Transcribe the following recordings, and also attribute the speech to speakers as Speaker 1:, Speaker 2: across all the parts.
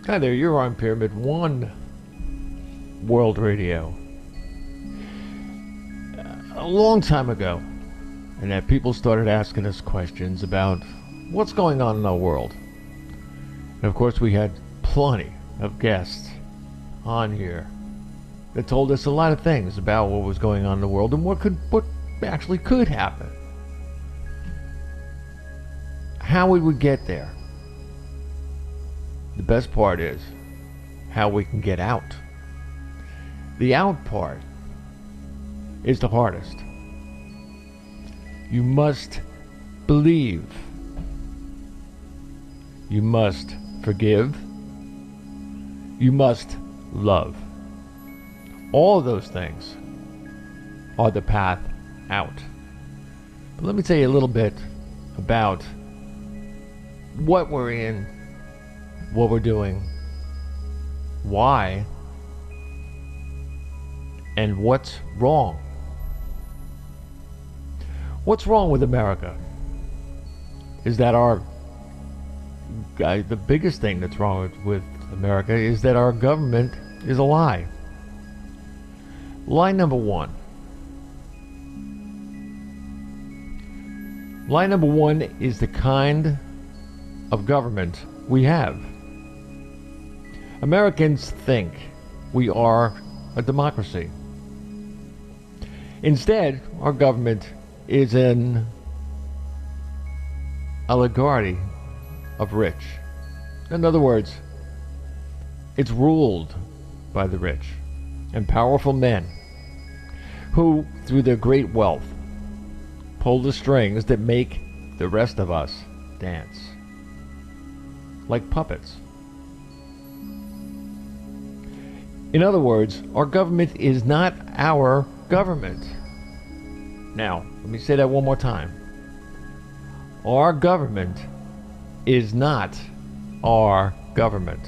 Speaker 1: Hi there, you're on Pyramid One World Radio. A long time ago, and that people started asking us questions about what's going on in our world. And of course, we had plenty of guests on here that told us a lot of things about what was going on in the world and what actually could happen. How we would get there. The best part is how we can get out. The out part is the hardest. You must believe. You must forgive. You must love. All of those things are the path out. But let me tell you a little bit about what we're in, what we're doing, why, and what's wrong. What's wrong with America is that the biggest thing that's wrong with America is that our government is a lie. Lie number one. Lie number one is the kind of government we have. Americans think we are a democracy. Instead, our government is an oligarchy of rich. In other words, it's ruled by the rich and powerful men who, through their great wealth, pull the strings that make the rest of us dance like puppets. In other words, our government is not our government. Now, let me say that one more time. Our government is not our government.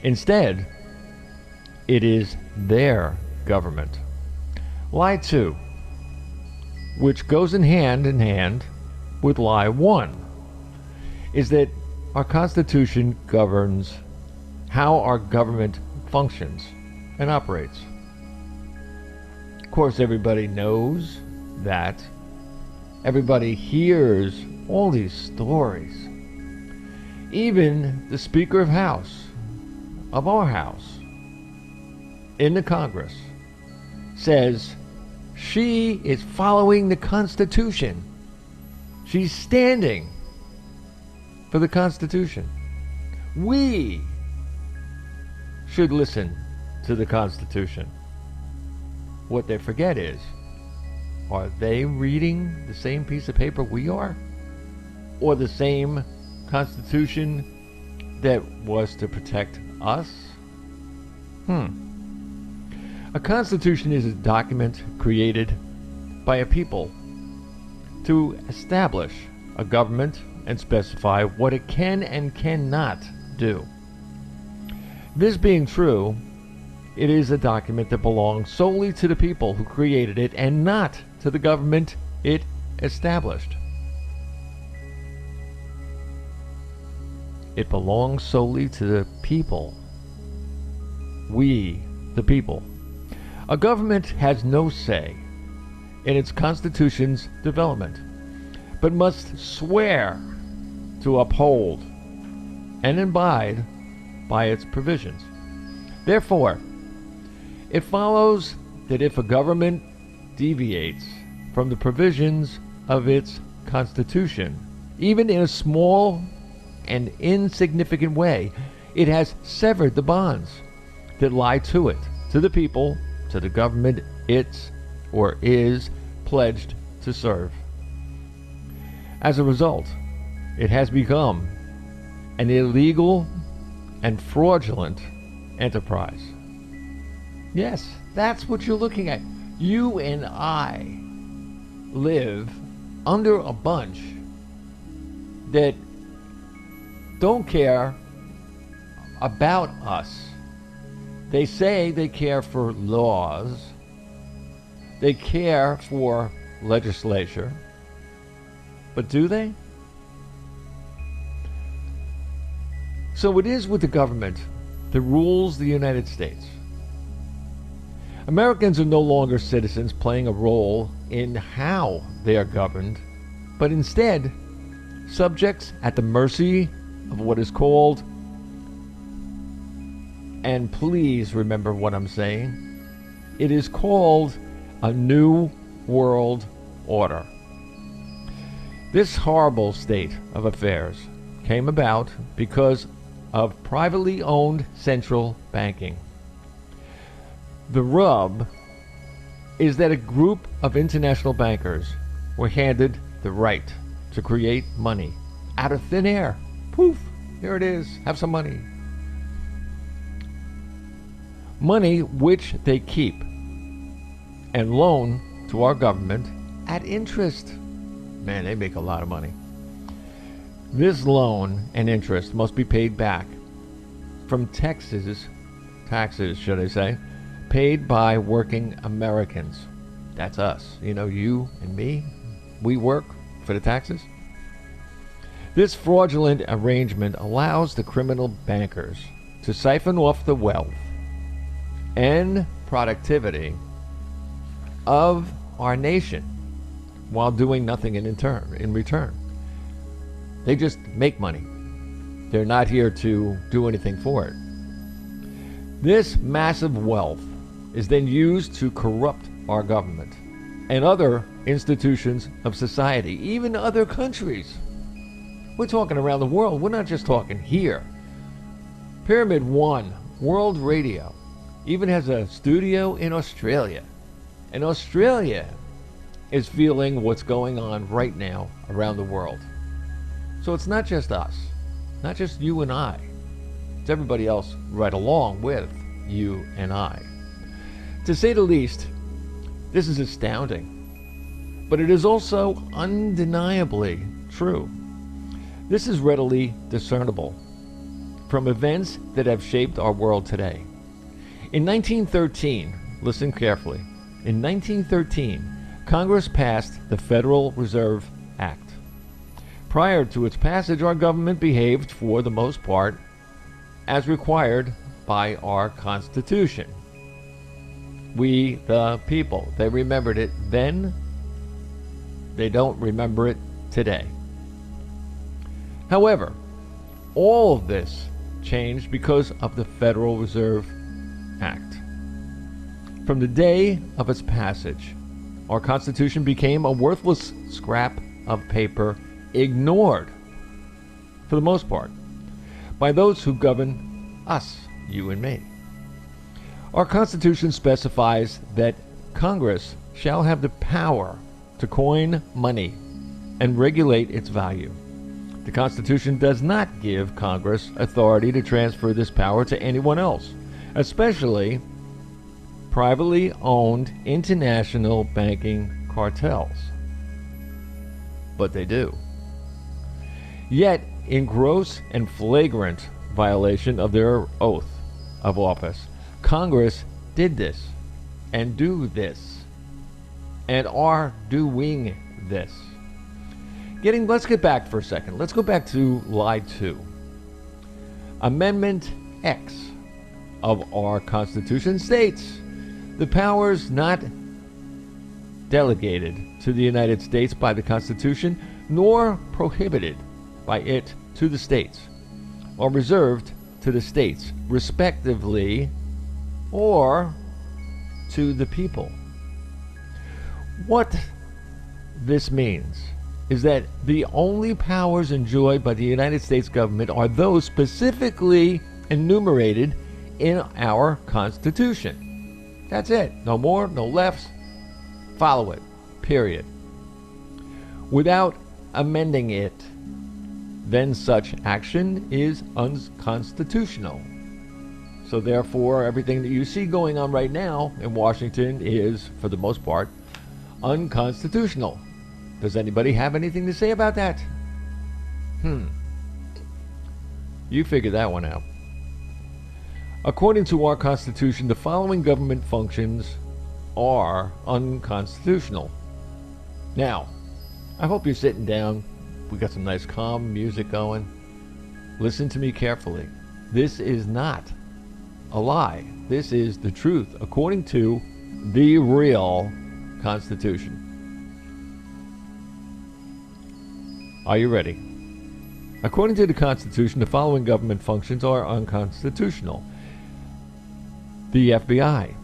Speaker 1: Instead, it is their government. Lie 2, which goes in hand with lie 1, is that our Constitution governs how our government functions and operates. Of course, everybody knows that. Everybody hears all these stories. Even the Speaker of our House, in the Congress, says she is following the Constitution. She's standing for the Constitution. We should listen to the Constitution. What they forget is, are they reading the same piece of paper we are? Or the same Constitution that was to protect us? A Constitution is a document created by a people to establish a government and specify what it can and cannot do. This being true, it is a document that belongs solely to the people who created it and not to the government it established. It belongs solely to the people. We, the people. A government has no say in its Constitution's development, but must swear to uphold and abide by its provisions. Therefore, it follows that if a government deviates from the provisions of its Constitution, even in a small and insignificant way, it has severed the bonds that lie to it, to the people, to the government it's or is pledged to serve. As a result, it has become an illegal and fraudulent enterprise. Yes, that's what you're looking at. You and I live under a bunch that don't care about us. They say they care for laws. They care for legislature. But do they? So it is with the government that rules the United States. Americans are no longer citizens playing a role in how they are governed, but instead subjects at the mercy of what is called, and please remember what I'm saying, it is called a New World Order. This horrible state of affairs came about because of privately owned central banking. The rub is that a group of international bankers were handed the right to create money out of thin air. Poof, here it is, have some money. Money which they keep and loan to our government at interest. Man, they make a lot of money. This loan and interest must be paid back from taxes should I say, paid by working Americans. That's us. You know, you and me, we work for the taxes. This fraudulent arrangement allows the criminal bankers to siphon off the wealth and productivity of our nation while doing nothing in return. They just make money. They're not here to do anything for it. This massive wealth is then used to corrupt our government and other institutions of society, even other countries. We're talking around the world. We're not just talking here. Pyramid One World Radio even has a studio in Australia. And Australia is feeling what's going on right now around the world. So it's not just us, not just you and I. It's everybody else right along with you and I. To say the least, this is astounding, but it is also undeniably true. This is readily discernible from events that have shaped our world today. In 1913, listen carefully, in 1913, Congress passed the Federal Reserve Act. Prior to its passage, our government behaved, for the most part, as required by our Constitution. We, the people, they remembered it then. They don't remember it today. However, all of this changed because of the Federal Reserve Act. From the day of its passage, our Constitution became a worthless scrap of paper, ignored, for the most part, by those who govern us, you and me. Our Constitution specifies that Congress shall have the power to coin money and regulate its value. The Constitution does not give Congress authority to transfer this power to anyone else, especially privately owned international banking cartels. But they do. Yet, in gross and flagrant violation of their oath of office, Congress did this, and do this, and are doing this. Let's get back for a second. Let's go back to Lie 2. Amendment X of our Constitution states, the powers not delegated to the United States by the Constitution, nor prohibited by it to the states, are reserved to the states, respectively, or to the people. What this means is that the only powers enjoyed by the United States government are those specifically enumerated in our Constitution. That's it. No more, no less. Follow it. Period. Without amending it, then such action is unconstitutional. So therefore, everything that you see going on right now in Washington is, for the most part, unconstitutional. Does anybody have anything to say about that? You figure that one out. According to our Constitution, the following government functions are unconstitutional. Now, I hope you're sitting down. We got some nice calm music going. Listen to me carefully. This is not a lie. This is the truth according to the real Constitution. Are you ready? According to the Constitution, the following government functions are unconstitutional: the FBI,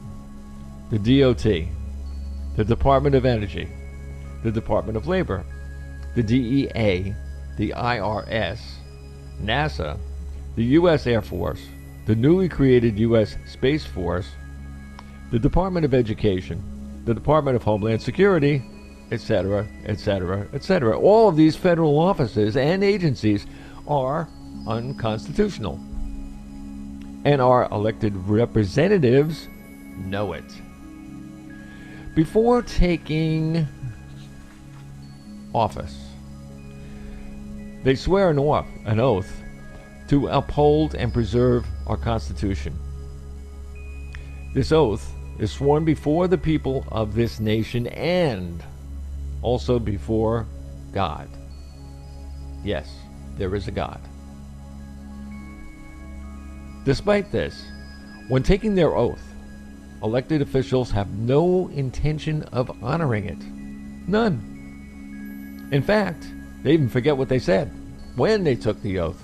Speaker 1: the DOT, the Department of Energy, the Department of Labor, the DEA, the IRS, NASA, the U.S. Air Force, the newly created U.S. Space Force, the Department of Education, the Department of Homeland Security, etc., etc., etc. All of these federal offices and agencies are unconstitutional, and our elected representatives know it. Before taking office, they swear an oath to uphold and preserve our Constitution. This oath is sworn before the people of this nation and also before God. Yes, there is a God. Despite this, when taking their oath, elected officials have no intention of honoring it. None. In fact, they even forget what they said when they took the oath.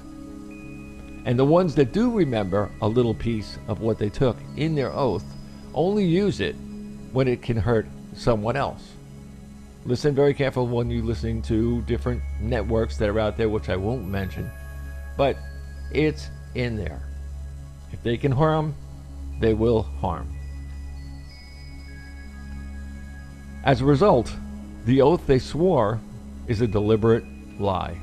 Speaker 1: And the ones that do remember a little piece of what they took in their oath only use it when it can hurt someone else. Listen very careful when you're listening to different networks that are out there, which I won't mention, but it's in there. If they can harm, they will harm. As a result, the oath they swore is a deliberate lie.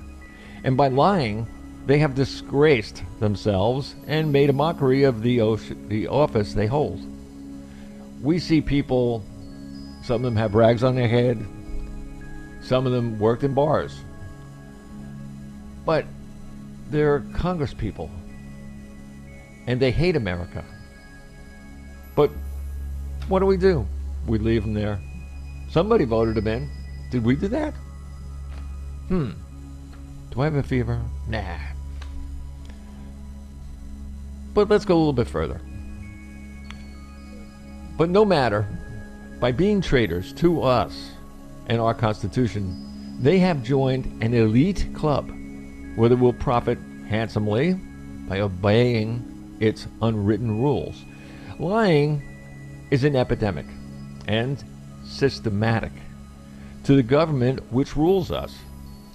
Speaker 1: And by lying, they have disgraced themselves and made a mockery of the office they hold. We see people, some of them have rags on their head, some of them worked in bars, but they're Congress people, and they hate America. But what do? We leave them there. Somebody voted them in. Did we do that? Do I have a fever? Nah. But let's go a little bit further. But no matter, by being traitors to us and our Constitution, they have joined an elite club where they will profit handsomely by obeying its unwritten rules. Lying is an epidemic and systematic to the government which rules us,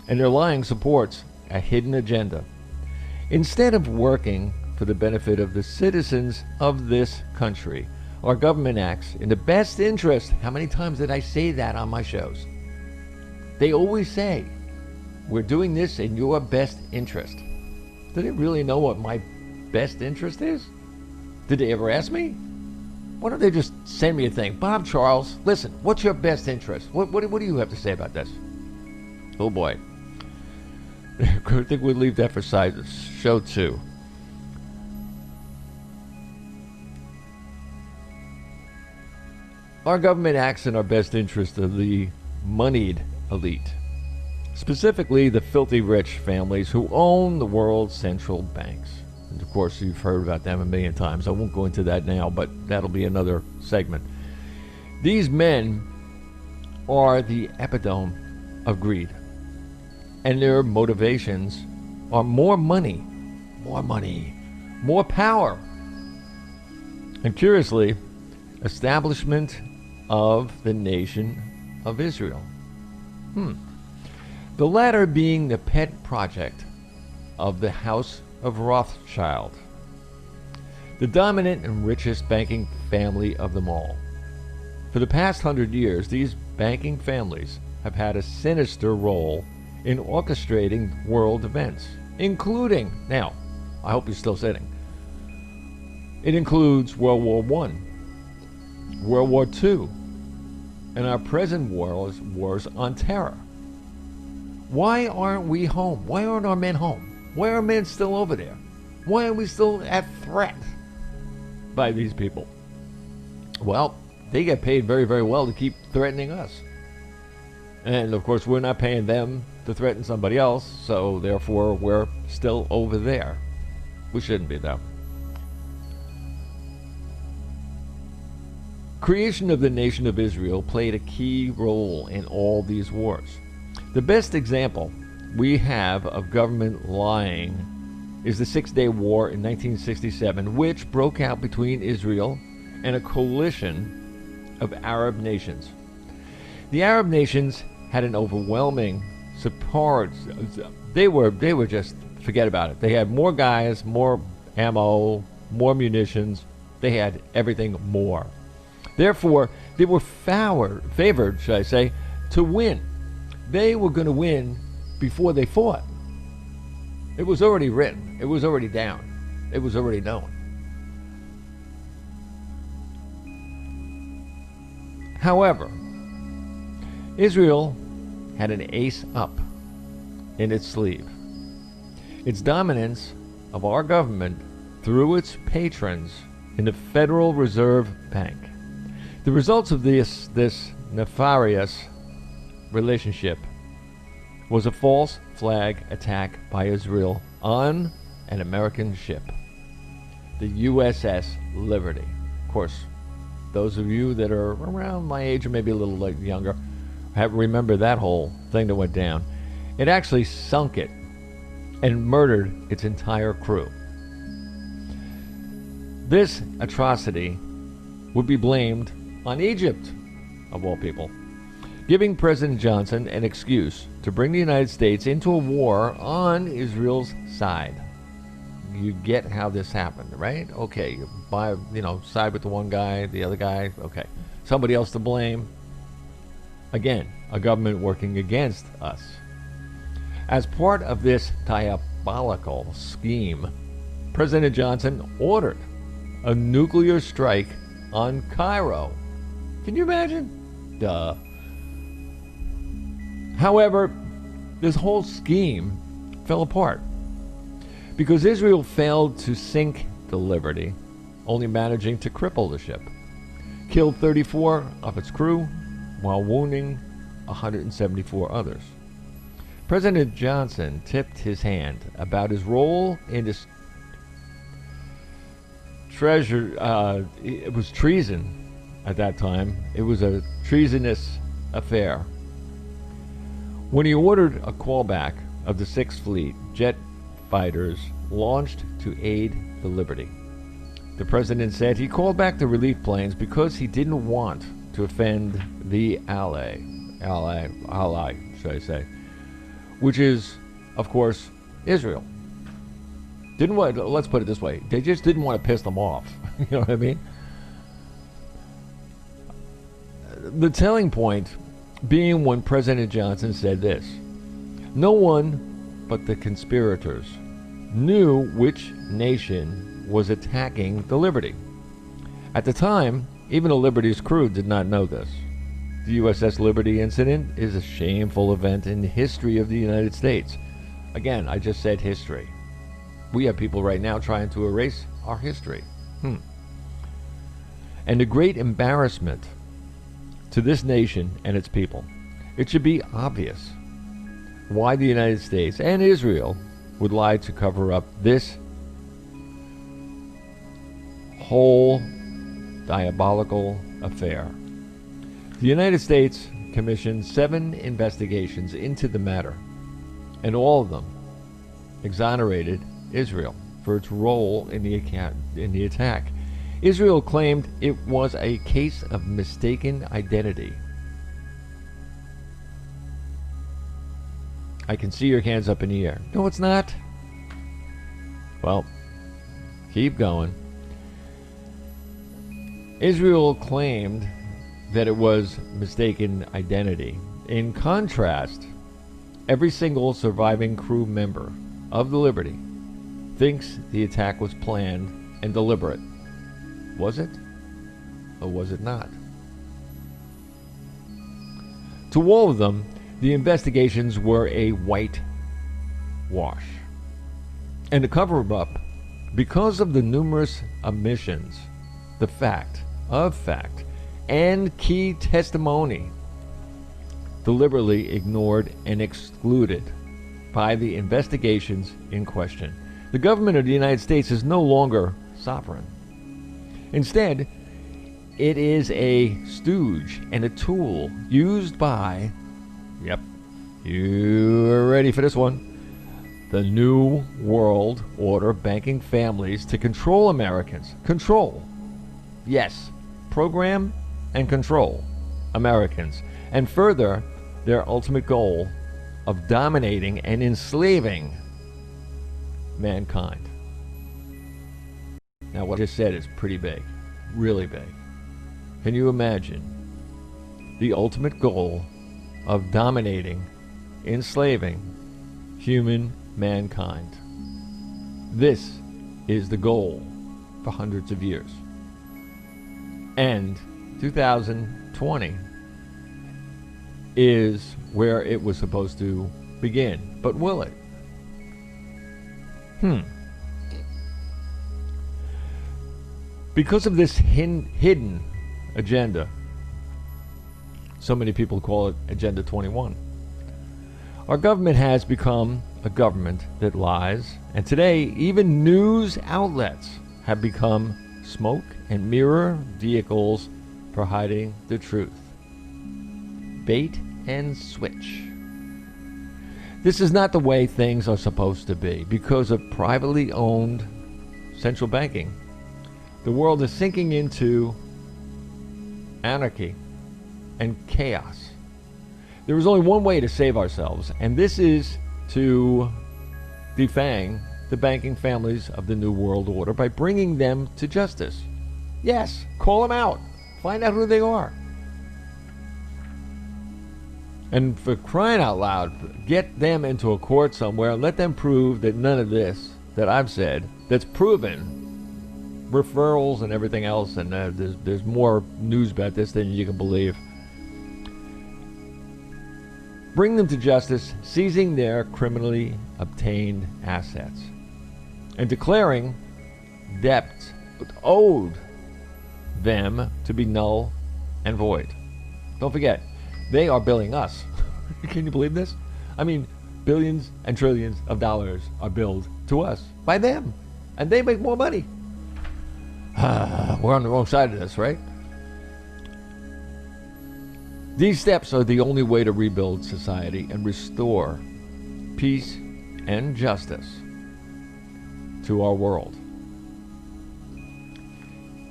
Speaker 1: and their lying supports a hidden agenda. Instead of working for the benefit of the citizens of this country, our government acts in the best interest. How many times did I say that on my shows? They always say, we're doing this in your best interest. Do they really know what my best interest is? Did they ever ask me? Why don't they just send me a thing? Bob Charles, listen, what's your best interest? What do you have to say about this? Oh boy. I think we'll leave that for show 2. Our government acts in our best interest of the moneyed elite, specifically the filthy rich families who own the world's central banks. And of course, you've heard about them a million times. I won't go into that now, but that'll be another segment. These men are the epitome of greed, and their motivations are more money, more power, and curiously, establishment of the nation of Israel. The latter being the pet project of the House of Rothschild, the dominant and richest banking family of them all. For the past 100 years, these banking families have had a sinister role in orchestrating world events, including, now, I hope you're still sitting, it includes World War I, World War II, and our present wars on terror. Why aren't we home? Why aren't our men home? Why are men still over there? Why are we still at threat by these people? Well, they get paid very, very well to keep threatening us. And of course, we're not paying them to threaten somebody else, so therefore we're still over there. We shouldn't be, though. creation of the nation of Israel played a key role in all these wars. The best example we have of government lying is the Six-Day War in 1967, which broke out between Israel and a coalition of Arab nations. The Arab nations had an overwhelming support. They were just, forget about it. They had more guys, more ammo, more munitions. They had everything more. Therefore, they were favored, should I say, to win. They were going to win before they fought. It was already written. It was already down. It was already known. However, Israel had an ace up in its sleeve. Its dominance of our government through its patrons in the Federal Reserve Bank. The results of this nefarious relationship was a false flag attack by Israel on an American ship, the USS Liberty. Of course, those of you that are around my age or maybe a little younger remember that whole thing that went down. It actually sunk it and murdered its entire crew. This atrocity would be blamed on Egypt, of all people, giving President Johnson an excuse to bring the United States into a war on Israel's side. You get how this happened, right? Okay, you side with the one guy, the other guy, okay. Somebody else to blame. Again, a government working against us. As part of this diabolical scheme, President Johnson ordered a nuclear strike on Cairo. Can you imagine? Duh. However, this whole scheme fell apart because Israel failed to sink the Liberty, only managing to cripple the ship, killed 34 of its crew while wounding 174 others. President Johnson tipped his hand about his role in this it was treason at that time. It was a treasonous affair when he ordered a callback of the Sixth Fleet jet fighters launched to aid the Liberty. The president said he called back the relief planes because he didn't want to offend the ally, should I say, which is, of course, Israel. Let's put it this way, they just didn't want to piss them off. You know what I mean? The telling point being when President Johnson said this: no one but the conspirators knew which nation was attacking the Liberty. At the time, even the Liberty's crew did not know this. The USS Liberty incident is a shameful event in the history of the United States. Again, I just said history. We have people right now trying to erase our history. And a great embarrassment to this nation and its people. It should be obvious why the United States and Israel would lie to cover up this whole diabolical affair. The United States commissioned 7 investigations into the matter, and all of them exonerated Israel for its role in the attack. Israel claimed it was a case of mistaken identity. I can see your hands up in the air. No, it's not. Well, keep going. Israel claimed that it was mistaken identity. In contrast, every single surviving crew member of the Liberty thinks the attack was planned and deliberate. Was it? Or was it not? To all of them, the investigations were a whitewash. And to cover them up, because of the numerous omissions, the fact, and key testimony deliberately ignored and excluded by the investigations in question. The government of the United States is no longer sovereign. Instead, It is a stooge and a tool used by, yep, you are ready for this one, the New World Order banking families to control Americans. Control. Yes, program and control Americans. And further, their ultimate goal of dominating and enslaving mankind. Now, what I just said is pretty big, really big. Can you imagine the ultimate goal of dominating, enslaving human mankind? This is the goal for hundreds of years. And 2020 is where it was supposed to begin. But will it? Because of this hidden agenda, so many people call it Agenda 21, our government has become a government that lies, and today even news outlets have become smoke and mirror vehicles for hiding the truth. Bait and switch. This is not the way things are supposed to be. Because of privately owned central banking, the world is sinking into anarchy and chaos. There is only one way to save ourselves, and this is to defang the banking families of the New World Order by bringing them to justice. Yes, call them out. Find out who they are. And for crying out loud, get them into a court somewhere and let them prove that none of this that I've said, that's proven, referrals and everything else, and there's more news about this than you can believe. Bring them to justice, seizing their criminally obtained assets and declaring debts owed them to be null and void. Don't forget, they are billing us. Can you believe this? I mean, billions and trillions of dollars are billed to us by them, and they make more money. We're on the wrong side of this, right? These steps are the only way to rebuild society and restore peace and justice to our world.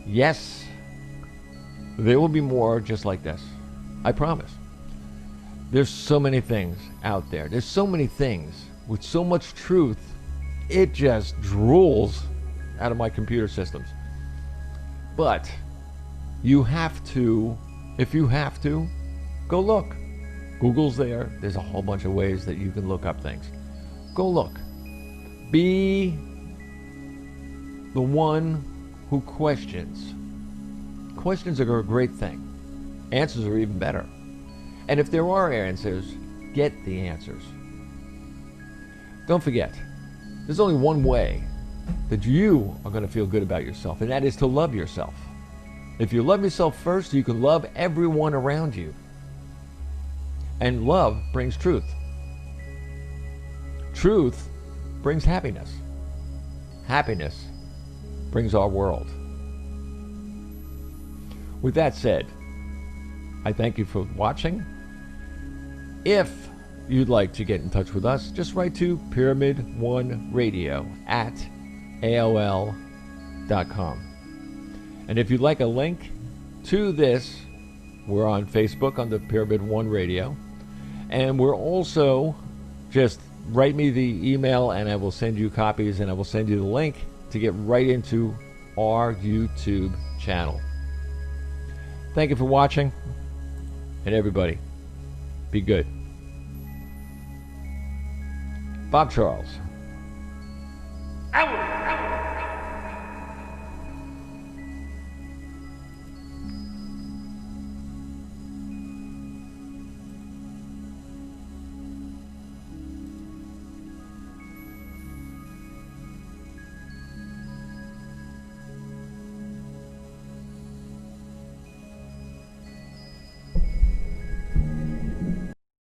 Speaker 1: Yes, there will be more just like this. I promise. There's so many things out there. There's so many things with so much truth. It just drools out of my computer systems. But you have to, if you have to, go look. Google's there. There's a whole bunch of ways that you can look up things. Go look. Be the one who questions. Questions are a great thing. Answers are even better. And if there are answers, get the answers. Don't forget, there's only one way that you are going to feel good about yourself, and that is to love yourself. If you love yourself first, you can love everyone around you. And love brings truth. Truth brings happiness. Happiness brings our world. With that said, I thank you for watching. If you'd like to get in touch with us, just write to pyramid1radio@aol.com. And if you'd like a link to this, we're on Facebook under Pyramid One Radio. And we're also, just write me the email and I will send you copies, and I will send you the link to get right into our YouTube channel. Thank you for watching, and everybody, be good. Bob Charles.